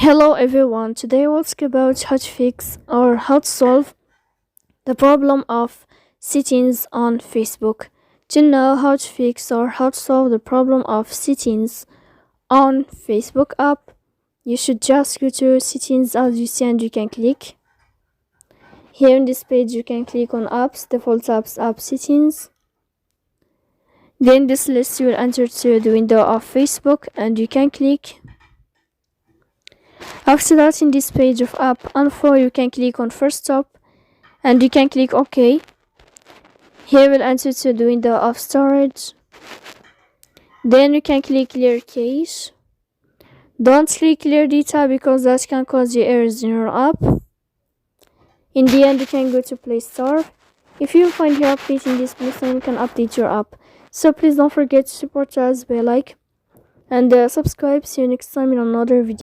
Hello everyone, today we'll talk about how to fix or how to solve the problem of settings on Facebook. To know how to fix or how to solve the problem of settings on Facebook app, you should just go to settings as you see and you can click. Here in this page you can click on apps, default apps, app settings. Then this list will enter to the window of Facebook and you can click. After that, in this page of app info, you can click on first stop and you can click OK. Here will enter to the window of storage. Then you can click clear cache. Don't click clear data because that can cause you errors in your app. In the end, you can go to Play Store. If you find your update in this place, then you can update your app. So please don't forget to support us by like and subscribe. See you next time in another video.